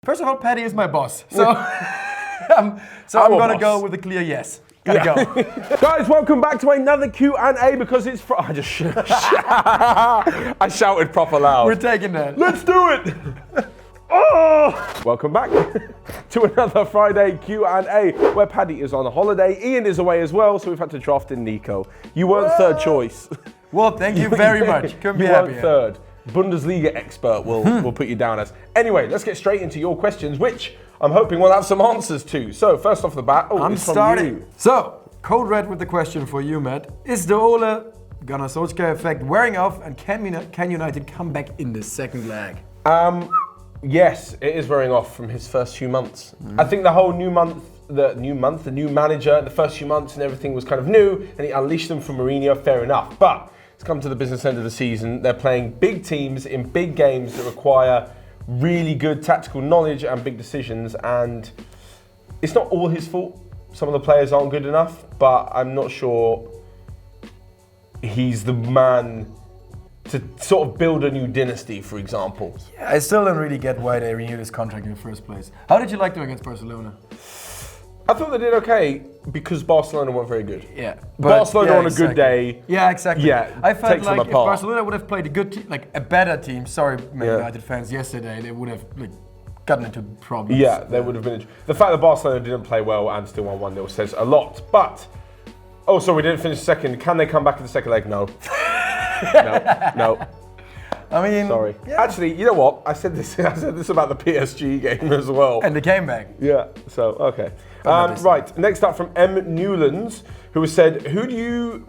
First of all, Paddy is my boss, so I'm gonna go with a clear yes. Gotta go. Guys, welcome back to another Q&A because it's I shouted proper loud. We're taking that. Let's do it. Oh! Welcome back to another Friday Q&A where Paddy is on a holiday. Ian is away as well, so we've had to draft in Nico. You weren't third choice. Well, thank you very much. Couldn't be You weren't happier. third. Bundesliga expert will put you down as. Anyway, let's get straight into your questions, which I'm hoping we'll have some answers to. So first off the bat, I'm it's from starting. you. So, Code Red with the question for you, Matt. Is the Ole Gunnar Solskjaer effect wearing off, and can United come back in the second leg? Yes, it is wearing off from his first few months. I think the whole new manager, the first few months and everything was kind of new, and he unleashed them from Mourinho, fair enough. But it's come to the business end of the season. They're playing big teams in big games that require really good tactical knowledge and big decisions, and it's not all his fault. Some of the players aren't good enough, but I'm not sure he's the man to sort of build a new dynasty, for example. Yeah, I still don't really get why they renewed his contract in the first place. How did you like them against Barcelona? I thought they did okay because Barcelona weren't very good. Yeah, Barcelona on a good day. Yeah, exactly. Yeah, I felt takes them like if apart. Barcelona would have played a good team, like a better team. Sorry, Man United fans. Yesterday they would have gotten into problems. Yeah, they would have been. The fact that Barcelona didn't play well and still won 1-0 says a lot. But also, we didn't finish second. Can they come back in the second leg? No. No. I mean, Sorry. Yeah. Actually, you know what? I said this about the PSG game as well. And they came back. Yeah. So okay. Right. Next up from M Newlands, who has said, "Who do you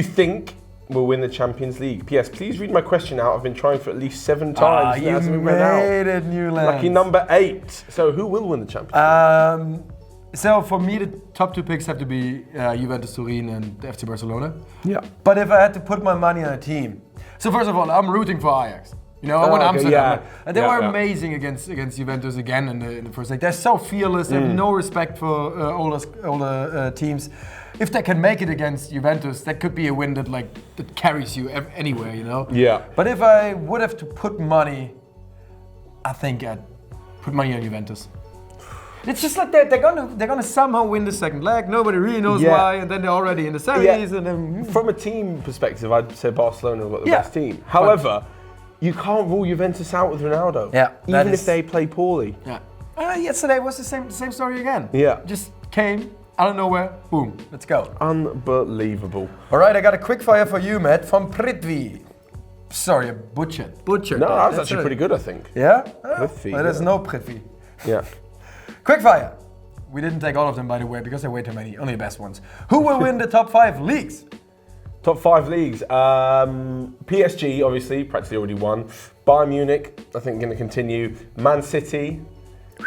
think will win the Champions League?" P.S. Please read my question out. I've been trying for at least 7 times. You made it, Newlands. Lucky number 8. So who will win the Champions League? So for me, the top 2 picks have to be Juventus Turin and FC Barcelona. Yeah. But if I had to put my money on a team, so first of all, I'm rooting for Ajax. You know, I want Amsterdam. Yeah. And they were amazing against Juventus again in the first leg. They're so fearless. They have no respect for older teams. If they can make it against Juventus, that could be a win that carries you anywhere, you know? Yeah. But if I would have to put money, I think I'd put money on Juventus. It's just like they're gonna somehow win the second leg. Nobody really knows why, and then they're already in the semis. And then from a team perspective, I'd say Barcelona have got the best team. However, you can't rule Juventus out with Ronaldo. Yeah, even if they play poorly. Yeah. Yesterday was the same story again. Yeah. Just came out of nowhere. Boom. Let's go. Unbelievable. All right, I got a quick fire for you, Matt, from Prithvi. Sorry, I butchered. No, that's actually pretty good, I think. Yeah? Prithvi. Well, there's no Prithvi. Yeah. Quick fire. We didn't take all of them, by the way, because there are way too many. Only the best ones. Who will win the top 5 leagues? Top 5 leagues. PSG, obviously, practically already won. Bayern Munich, I think, going to continue. Man City,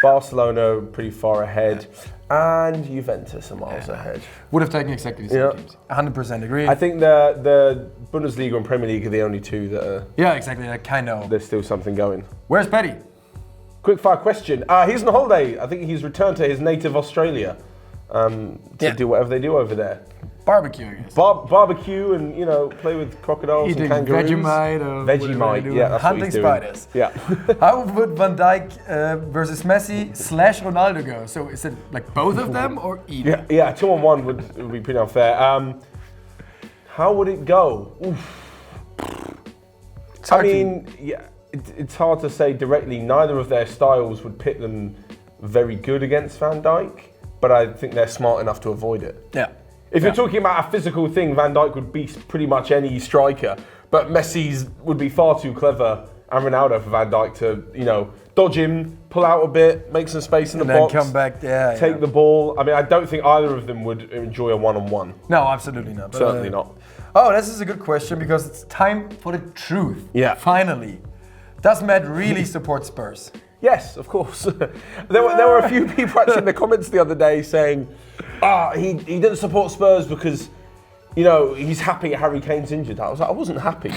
Barcelona, pretty far ahead. And Juventus are miles ahead. Would have taken exactly the same teams. 100% agree. I think the Bundesliga and Premier League are the only 2 that are... Yeah, exactly. I kind of. There's still something going. Where's Paddy? Quick fire question. He's on holiday. I think he's returned to his native Australia to do whatever they do over there. Barbecue, I guess. Barbecue and, play with crocodiles Eating and kangaroos. Vegemite, yeah, that's hunting what he's doing. spiders. Yeah. How would Van Dijk versus Messi / Ronaldo go? So is it like both of them or either? Yeah, 2-on-1 would be pretty unfair. How would it go? Oof. It's hard to say directly. Neither of their styles would pit them very good against Van Dijk, but I think they're smart enough to avoid it. Yeah. If you're talking about a physical thing, Van Dijk would beat pretty much any striker, but Messi's would be far too clever, and Ronaldo for Van Dijk to, dodge him, pull out a bit, make some space in the box, and then come back, take the ball. I mean, I don't think either of them would enjoy a one-on-one. No, absolutely not. Certainly not. Oh, this is a good question because it's time for the truth. Yeah. Finally. Does Matt really support Spurs? Yes, of course. there were a few people actually in the comments the other day saying, he didn't support Spurs because, he's happy Harry Kane's injured. I was like, I wasn't happy.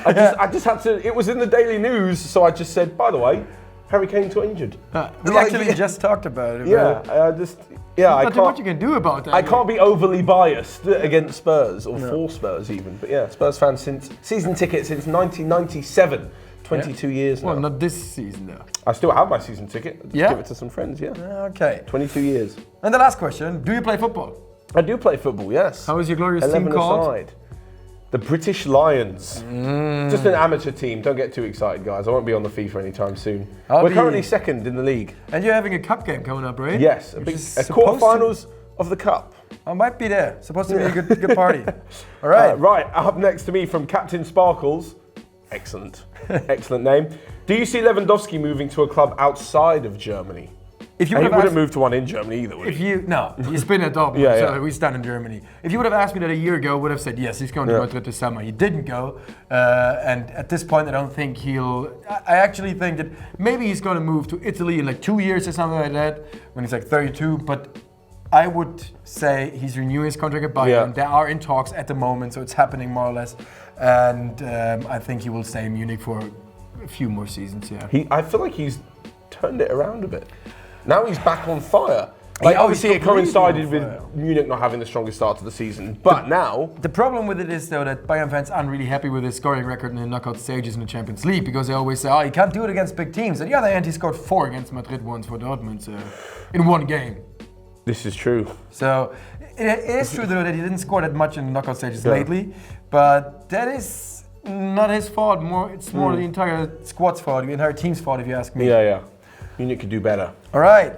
I just had to, it was in the Daily News, so I just said, by the way, Harry Kane's got injured. We actually just talked about it. There's not too much you can do about that. I can't be overly biased against Spurs, or for Spurs even. But yeah, Spurs fan since season ticket since 1997. 22 years now. Well, not this season though. I still have my season ticket. Just Yeah? give it to some friends, yeah. Okay. 22 years. And the last question, do you play football? I do play football, yes. How is your glorious 11 team called? aside. The British Lions. Just an amateur team. Don't get too excited, guys. I won't be on the FIFA anytime soon. We're currently second in the league. And you're having a cup game coming up, right? Yes, a quarterfinals of the cup. I might be there. Supposed to be a good party. All right. Right, up next to me from Captain Sparkles. Excellent. Excellent name. Do you see Lewandowski moving to a club outside of Germany? If you And would he have wouldn't asked, move to one in Germany either, would if he? you no, he's been at Dortmund, Yeah, so yeah. we stand in Germany. If you would have asked me that a year ago, I would have said yes, he's going to Madrid this summer. He didn't go, and at this point, I don't think he'll. I actually think that maybe he's going to move to Italy in like 2 years or something like that when he's like 32. But I would say he's renewing his contract at Bayern. Yeah. They are in talks at the moment, so it's happening more or less. And I think he will stay in Munich for a few more seasons. Yeah. I feel like he's turned it around a bit. Now he's back on fire. Like obviously it coincided with Munich not having the strongest start to the season, but now... The problem with it is though that Bayern fans aren't really happy with his scoring record in the knockout stages in the Champions League because they always say, oh, you can't do it against big teams. On the other hand, he scored 4 against Madrid once for Dortmund in one game. This is true. So it is true though that he didn't score that much in the knockout stages lately, but that is not his fault. It's more the entire squad's fault, the entire team's fault if you ask me. Yeah. Munich could do better. All right.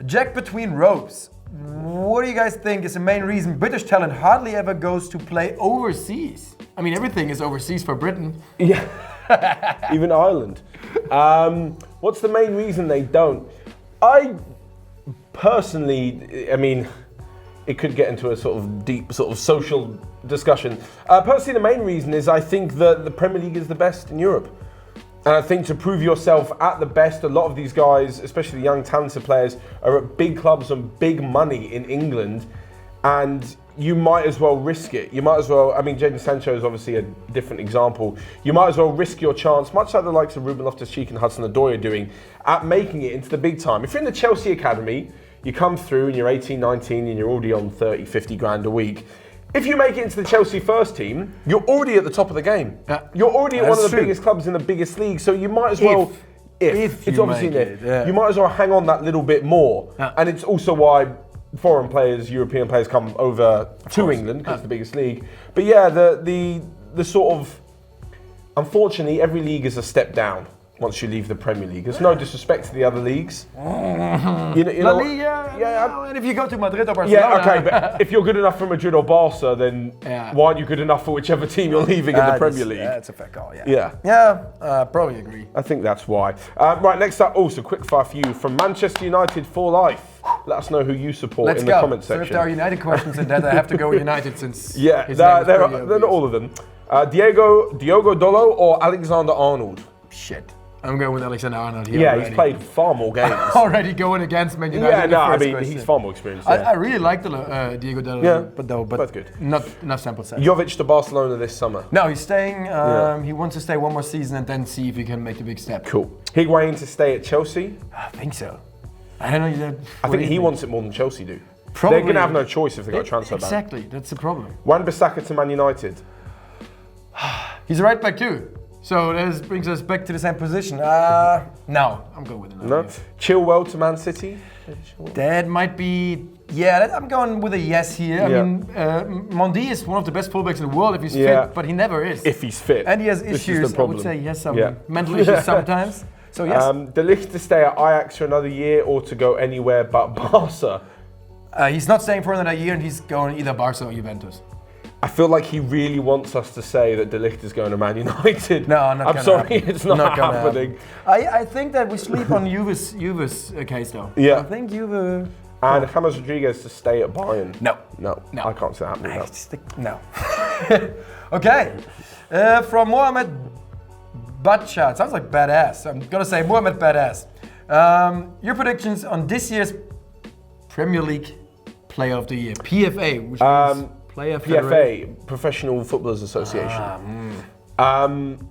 Jack between ropes. What do you guys think is the main reason British talent hardly ever goes to play overseas? I mean, everything is overseas for Britain. Yeah, even Ireland. What's the main reason they don't? I personally, I mean, it could get into a sort of deep sort of social discussion. Personally, the main reason is I think that the Premier League is the best in Europe. And I think to prove yourself at the best, a lot of these guys, especially the young talented players, are at big clubs on big money in England. And you might as well risk it. You might as well, I mean, Jadon Sancho is obviously a different example. You might as well risk your chance, much like the likes of Ruben Loftus-Cheek and Hudson-Odoi are doing, at making it into the big time. If you're in the Chelsea academy, you come through and you're 18, 19 and you're already on 30, 50 grand a week. If you make it into the Chelsea first team, you're already at the top of the game. You're already at one of the biggest clubs in the biggest league, so you might as well, if it's obviously you might as well hang on that little bit more. And it's also why foreign players, European players come over to England, because it's the biggest league. But yeah, the sort of, unfortunately, every league is a step down once you leave the Premier League. There's no disrespect to the other leagues. You know, La Liga, yeah, and if you go to Madrid or Barcelona. Yeah, okay, but if you're good enough for Madrid or Barca, then why aren't you good enough for whichever team you're leaving in the Premier League? That's a fair call, Yeah, probably agree. I think that's why. Right, next up, also quick fire for you from Manchester United for life. Let us know who you support in the comment section. So if there are United questions in that, I have to go with United since they're not all of them. Diogo Dolo or Alexander Arnold? Shit. I'm going with Alexander Arnold here. Yeah, he's played far more games. Already going against Man United. Yeah, no, I mean, he's far more experienced. I really like the Diego Dalo, but both good. Not enough sample size. Jovic to Barcelona this summer. No, he's staying. He wants to stay one more season and then see if he can make the big step. Cool. Higuain to stay at Chelsea? I think so. I don't know. I think he wants it more than Chelsea do. Probably. They're going to have no choice if they got a transfer ban. Exactly, that's the problem. Wan-Bissaka to Man United? He's a right back too. So this brings us back to the same position. No, I'm going with another. No. Chilwell to Man City? That might be, I'm going with a yes here. I mean, Mendy is one of the best fullbacks in the world if he's fit, but he never is. If he's fit. And he has issues. I would say he has some mental issues sometimes. So yes. De Ligt to stay at Ajax for another year or to go anywhere but Barca? He's not staying for another year and he's going either Barca or Juventus. I feel like he really wants us to say that De Ligt is going to Man United. No, I'm sorry, it's not happening. I think that we sleep on Juve's case though. Yeah. I think Juve... And James Rodriguez to stay at Bayern? No. I can't see that happening. No. Okay. From Mohamed Batcha. It sounds like badass. I'm going to say Mohamed Badass. Your predictions on this year's Premier League Player of the Year. PFA, which means... PFA, Professional Footballers Association. Aren't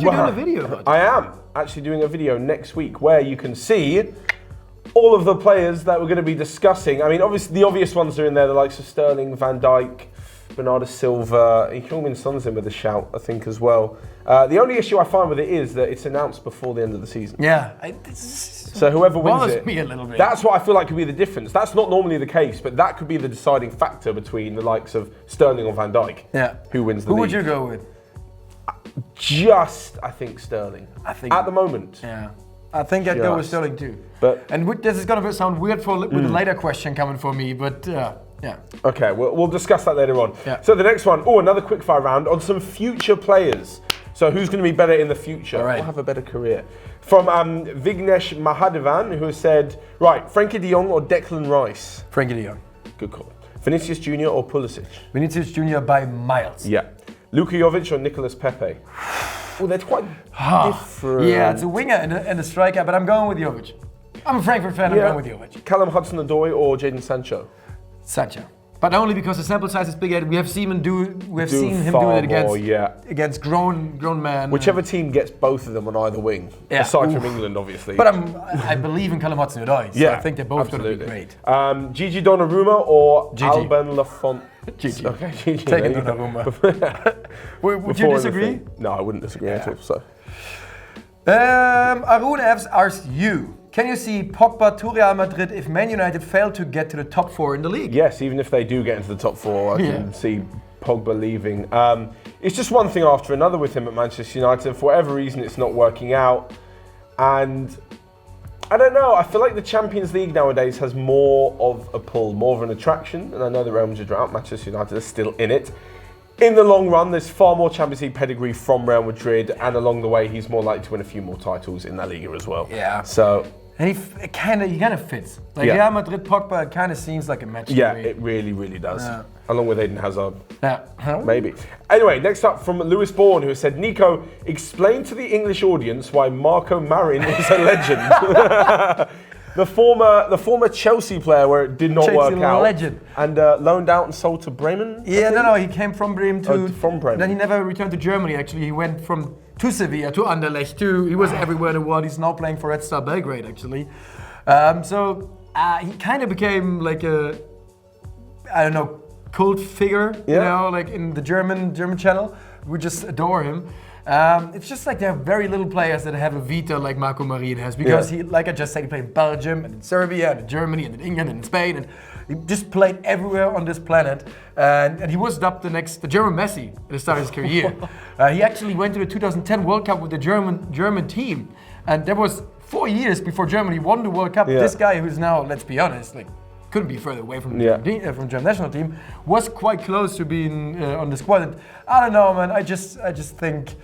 you doing a video about that? I am actually doing a video next week where you can see all of the players that we're going to be discussing. I mean, obviously the obvious ones are in there, the likes of Sterling, Van Dijk, Bernardo Silva, Heung-min Son's in with a shout, I think, as well. The only issue I find with it is that it's announced before the end of the season. Yeah. So whoever wins it, me a little bit. that's what I feel like could be the difference. That's not normally the case, but that could be the deciding factor between the likes of Sterling or Van Dijk. Yeah. Who wins the league? Who would you go with? I think Sterling. I think at the moment. Yeah. I think I'd go with Sterling too. But this is going to sound weird with a later question coming for me, but yeah. Okay, we'll discuss that later on. Yeah. So the next one, another quickfire round on some future players. So who's going to be better in the future? All right. Or have a better career? From Vignesh Mahadevan, who has said, right, Frankie de Jong or Declan Rice? Frankie de Jong. Good call. Vinicius Jr. or Pulisic? Vinicius Jr. by miles. Yeah. Luka Jovic or Nicolas Pepe? Well, they're quite different. Yeah, it's a winger and a striker, but I'm going with Jovic. I'm a Frankfurt fan, I'm going with Jovic. Callum Hudson-Odoi or Jadon Sancho? Sancho. But only because the sample size is bigger. We have seen him do it against grown men. Whichever team gets both of them on either wing, aside from England, obviously. But I believe in Callum Hudson-Odoi, so I think they're both going to be great. Gigi Donnarumma or Alban Lafont? Gigi. Okay, Gigi. Take it, Donnarumma. Would you disagree? No, I wouldn't disagree at all. So. Arun F's asks you, can you see Pogba to Real Madrid if Man United fail to get to the top 4 in the league? Yes, even if they do get into the top 4, I can see Pogba leaving. It's just one thing after another with him at Manchester United. For whatever reason, it's not working out. And I don't know, I feel like the Champions League nowadays has more of a pull, more of an attraction. And I know the Real Madrid are out, Manchester United are still in it. In the long run, there's far more Champions League pedigree from Real Madrid, and along the way, he's more likely to win a few more titles in La Liga as well. Yeah. So. And he kind of fits. Like Real Madrid, Pogba, it kind of seems like a match. Yeah, it really, really does. Along with Eden Hazard. Yeah. Maybe. Anyway, next up from Lewis Bourne, who said, Nico, explain to the English audience why Marco Marin is a legend. The former Chelsea player where it did not work out. Legend. And loaned out and sold to Bremen? Yeah, no, he came from Bremen from Bremen. Then he never returned to Germany, actually. He went to Sevilla, to Anderlecht, he was everywhere in the world. He's now playing for Red Star Belgrade, actually. He kind of became like a, cult figure, like in the German channel. We just adore him. It's just like there are very little players that have a vita like Marco Marin has, because he, like I just said, he played in Belgium and in Serbia and in Germany and in England and in Spain, and he just played everywhere on this planet. And he was dubbed the German Messi at the start of his career. He actually went to the 2010 World Cup with the German team, and that was 4 years before Germany won the World Cup. This guy, who's now, let's be honest, couldn't be further away from the German national team, was quite close to being on the squad. And I don't know, man. I just think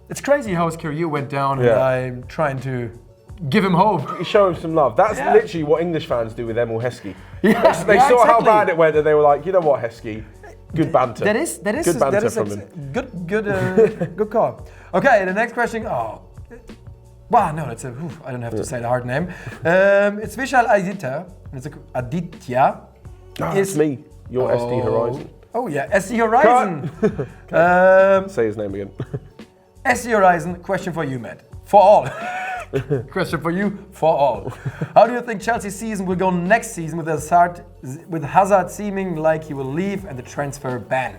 it's crazy how his career went down, and I'm trying to give him hope. Show him some love. That's literally what English fans do with Emil Heskey. They exactly. saw how bad it went, and they were like, you know what, Heskey, good banter. That is good banter from him. Good call. Okay, the next question. Wow, no, that's I don't have to say the hard name. It's Vishal Aditya. It's me, your SD Horizon. Oh yeah, SD Horizon. Say his name again. SD Horizon, question for you, Matt. For all. Question for you, for all. How do you think Chelsea's season will go next season with Hazard seeming like he will leave and the transfer ban?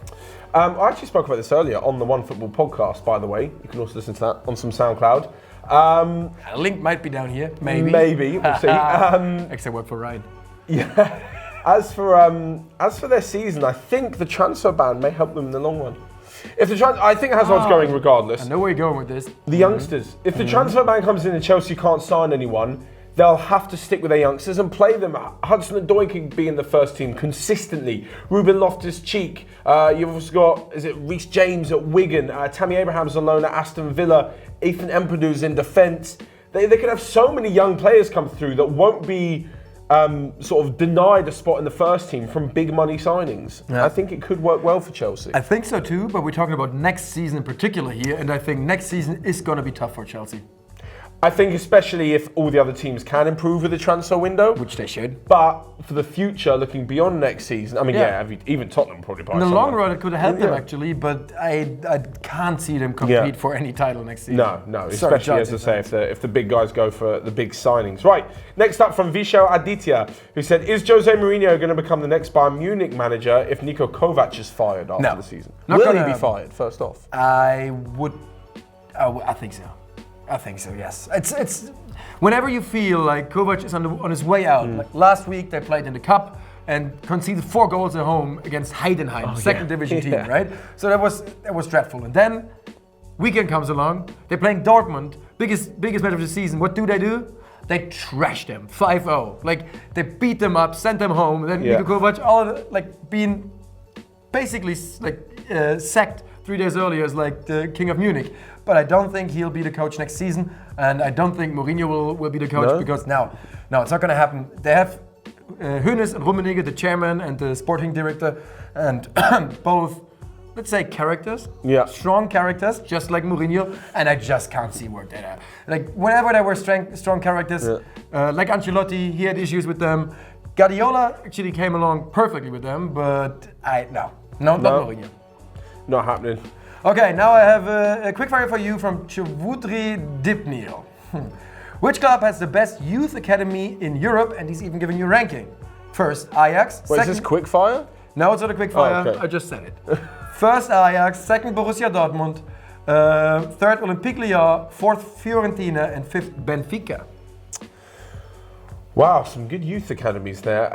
I actually spoke about this earlier on the Onefootball podcast, by the way. You can also listen to that on some SoundCloud. A link might be down here, maybe. Maybe, we'll see. Extra word for Ryan. Yeah. As for their season, I think the transfer ban may help them in the long run. I think Hazard's going regardless. I know where you're going with this. The youngsters. If the transfer ban comes in and Chelsea can't sign anyone, they'll have to stick with their youngsters and play them. Hudson-Odoi could be in the first team consistently. Ruben Loftus-Cheek. You've also got, Reece James at Wigan. Tammy Abraham's on loan at Aston Villa. Ethan Empedu's in defence. They could have so many young players come through that won't be sort of denied a spot in the first team from big money signings. Yeah. I think it could work well for Chelsea. I think so too, but we're talking about next season in particular here, and I think next season is going to be tough for Chelsea. I think especially if all the other teams can improve with the transfer window. Which they should. But for the future, looking beyond next season, I mean, even Tottenham probably buy In the someone. long run, it could help them actually, but I can't see them compete for any title next season. No, especially as I say, if the big guys go for the big signings. Right, next up from Vishal Aditya, who said, is Jose Mourinho going to become the next Bayern Munich manager if Nico Kovac is fired after the season? Will he be fired, first off? I think so. I think so, yes. It's whenever you feel like Kovac is on his way out. Like last week they played in the cup and conceded 4 goals at home against Heidenheim, second division team, right? So that was dreadful. And then weekend comes along. They're playing Dortmund, biggest match of the season. What do? They trash them 5-0. Like they beat them up, sent them home. And then Nico Kovac, being basically sacked 3 days earlier as like the king of Munich. But I don't think he'll be the coach next season, and I don't think Mourinho will be the coach because no, it's not going to happen. They have Hoeneß and Rummenigge, the chairman and the sporting director, and both, let's say, characters, strong characters, just like Mourinho, and I just can't see work there. Like whenever there were strong characters, like Ancelotti, he had issues with them. Guardiola actually came along perfectly with them, but not Mourinho. Not happening. Okay, now I have a quick fire for you from Chivudri Dipnil. Which club has the best youth academy in Europe? And he's even giving you a ranking. First, Ajax. Wait, is this quick fire? No, it's not a quick fire. Okay. I just said it. First, Ajax. Second, Borussia Dortmund. Third, Olympique Lyon. Fourth, Fiorentina. And fifth, Benfica. Wow, some good youth academies there.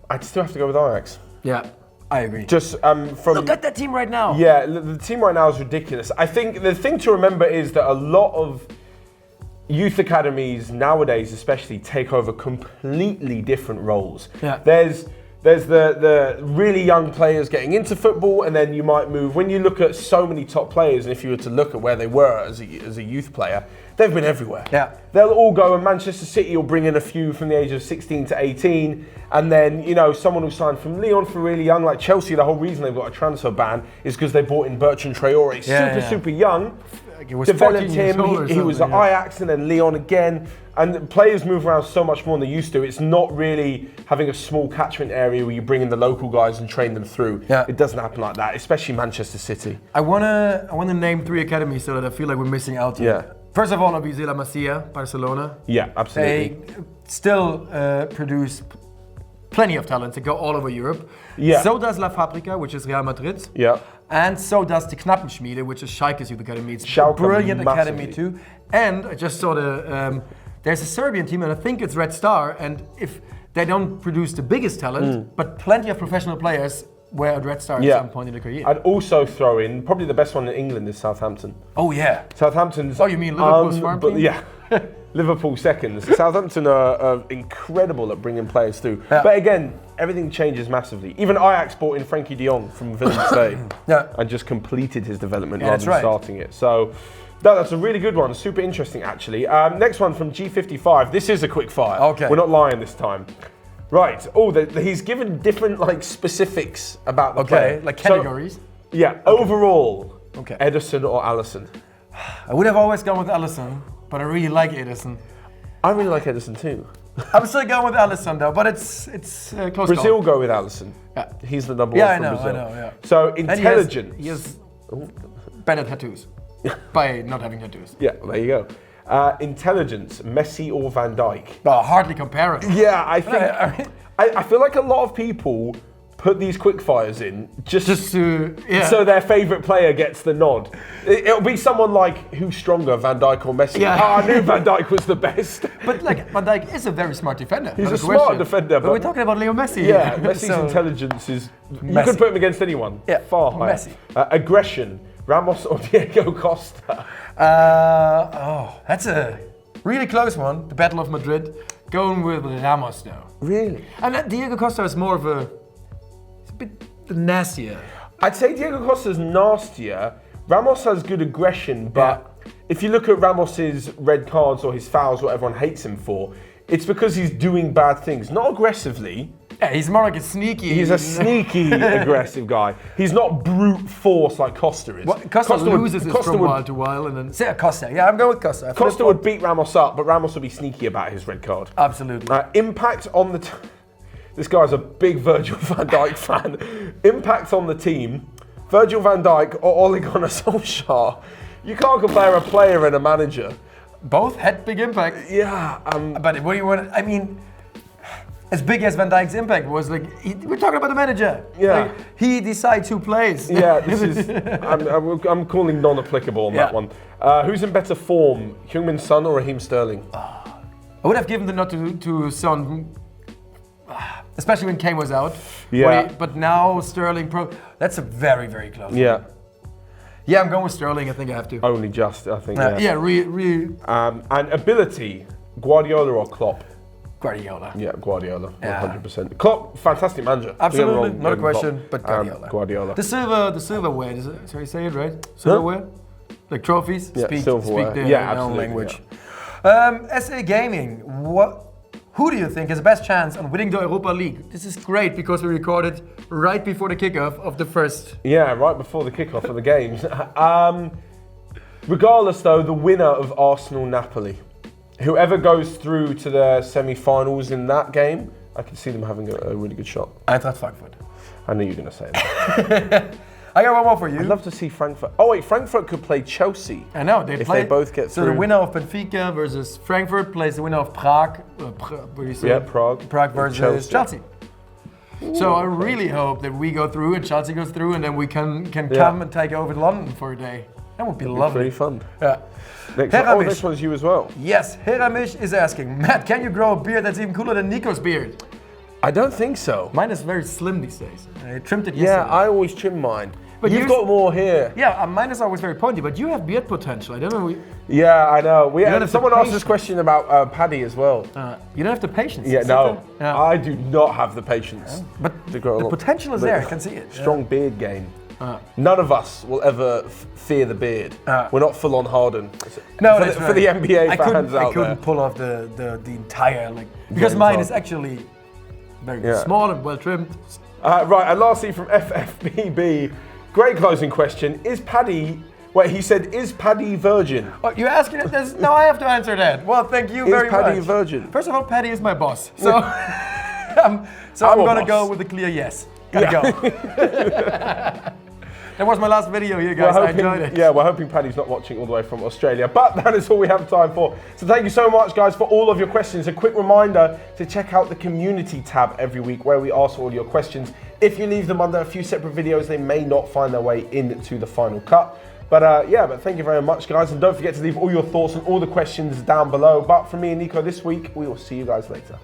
I'd still have to go with Ajax. Yeah. I agree. Just look at that team right now. Yeah, the team right now is ridiculous. I think the thing to remember is that a lot of youth academies nowadays, especially, take over completely different roles. Yeah. There's the really young players getting into football, and then you might move. When you look at so many top players, and if you were to look at where they were as a youth player, they've been everywhere. Yeah. They'll all go, and Manchester City will bring in a few from the age of 16 to 18, and then, someone who signed from Lyon for really young, like Chelsea, the whole reason they've got a transfer ban is because they brought in Bertrand Traore, super young. He was developed him, he was at Ajax and then Lyon again, and players move around so much more than they used to. It's not really having a small catchment area where you bring in the local guys and train them through. Yeah. It doesn't happen like that, especially Manchester City. I wanna name 3 academies so that I feel like we're missing out here. Yeah. First of all, obviously La Masia, Barcelona. Yeah, absolutely. They still produce plenty of talent to go all over Europe. Yeah. So does La Fabrica, which is Real Madrid. Yeah. And so does the Knappenschmiede, which is Schalke's youth academy. It's Schalke a brilliant massively. academy too. And I just saw there's a Serbian team, and I think it's Red Star. And if they don't produce the biggest talent, but plenty of professional players were at Red Star at some point in their career. I'd also throw in, probably the best one in England is Southampton. Oh yeah. Southampton's... Oh, you mean Liverpool's farm team? Yeah. Liverpool seconds. Southampton are incredible at bringing players through. Yeah. But again, everything changes massively. Even Ajax bought in Frankie de Jong from Valencia and just completed his development rather than starting it. So that's a really good one. Super interesting, actually. Next one from G55. This is a quick fire. Okay. We're not lying this time. Right. Oh, he's given different specifics about the player. Like categories. So, yeah. Okay. Overall, Ederson or Alisson? I would have always gone with Alisson, but I really like Ederson. I really like Ederson too. I'm still going with Alisson though, but it's close. Brazil go with Alisson. Yeah. He's the number one from Brazil. I know. Yeah. So intelligence. He has better tattoos by not having tattoos. Yeah, there you go. Intelligence, Messi or Van Dijk? Oh, hardly comparable. Yeah, I think I feel like a lot of people put these quickfires in just to so their favourite player gets the nod. It'll be someone like, who's stronger, Van Dijk or Messi? Yeah. I knew Van Dijk was the best. But Van Dijk is a very smart defender. He's a smart defender. But we're talking about Leo Messi. Yeah, Messi's intelligence is... You could put him against anyone. Yeah, far higher. Messi. Aggression, Ramos or Diego Costa? That's a really close one. The Battle of Madrid. Going with Ramos though. Really? And Diego Costa is more of a bit nastier. I'd say Diego Costa's nastier. Ramos has good aggression, but if you look at Ramos's red cards or his fouls, what everyone hates him for, it's because he's doing bad things. Not aggressively, Yeah, he's more like a sneaky. He's a sneaky, aggressive guy. He's not brute force like Costa is. Well, Costa loses it from while to while, and then say Costa. Yeah, I'm going with Costa. Costa would beat Ramos up, but Ramos would be sneaky about his red card. Absolutely. Impact on the. This guy's a big Virgil van Dijk fan. Impact on the team. Virgil van Dijk or Ole Gunnar Solskjaer. You can't compare a player and a manager. Both had big impact. Yeah. But what do you want? I mean, as big as Van Dijk's impact was, like we're talking about the manager. Yeah. Like, he decides who plays. Yeah. This is. I'm calling non-applicable on that one. Who's in better form, Heung-min Son or Raheem Sterling? I would have given the nod to Son. Especially when Kane was out. Yeah. But now Sterling, that's a very, very close. Yeah. Yeah, I'm going with Sterling. I think I have to. Only just, I think. Yeah, really. And ability, Guardiola or Klopp? Guardiola. Yeah, Guardiola, 100%. Klopp, fantastic manager. Absolutely, not a question, but Guardiola. Guardiola. The silverware, sorry, say it right? Silverware? Like trophies? Yeah, silverware. Speak Yeah, their own absolutely, language. SA Gaming, who do you think has the best chance on winning the Europa League? This is great because we recorded right before the kickoff of the first. Yeah, right before the kickoff of the games. Regardless, though, the winner of Arsenal-Napoli. Whoever goes through to the semi-finals in that game, I can see them having a really good shot. Eintracht Frankfurt. I knew you were going to say that. I got one more for you. I'd love to see Frankfurt. Oh wait, Frankfurt could play Chelsea. I know, if they both get through. So the winner of Benfica versus Frankfurt plays the winner of Prague. What do you say? Yeah, Prague. Prague versus Chelsea. So I really hope that we go through and Chelsea goes through, and then we can come and take over London for a day. That would be lovely. Pretty fun. Yeah. This one's you as well. Yes, Heramish is asking, Matt, can you grow a beard that's even cooler than Nico's beard? I don't think so. Mine is very slim these days. I trimmed it yesterday. Yeah, I always trim mine. But you've got more here. Yeah, mine is always very pointy, but you have beard potential. I don't know. Yeah, I know. Someone asked this question about Paddy as well. You don't have the patience. Yeah, no. I do not have the patience. But the potential is there. I can see it. Strong beard game. None of us will ever fear the beard. We're not full on Harden. No, for the NBA fans out there. I couldn't pull off the entire because mine is actually very small and well trimmed. Right, and lastly from FFBB, great closing question. Is Paddy? Wait, he said, is Paddy virgin? Oh, you're asking it? No, I have to answer that. Well, thank you very much. Is Paddy a virgin? First of all, Paddy is my boss, so I'm gonna go with a clear yes. Gotta go. That was my last video here, guys. I enjoyed it. Yeah, we're hoping Paddy's not watching all the way from Australia. But that is all we have time for. So thank you so much, guys, for all of your questions. A quick reminder to check out the community tab every week where we ask all your questions. If you leave them under a few separate videos, they may not find their way into the final cut. But but thank you very much, guys. And don't forget to leave all your thoughts and all the questions down below. But from me and Nico this week, we will see you guys later.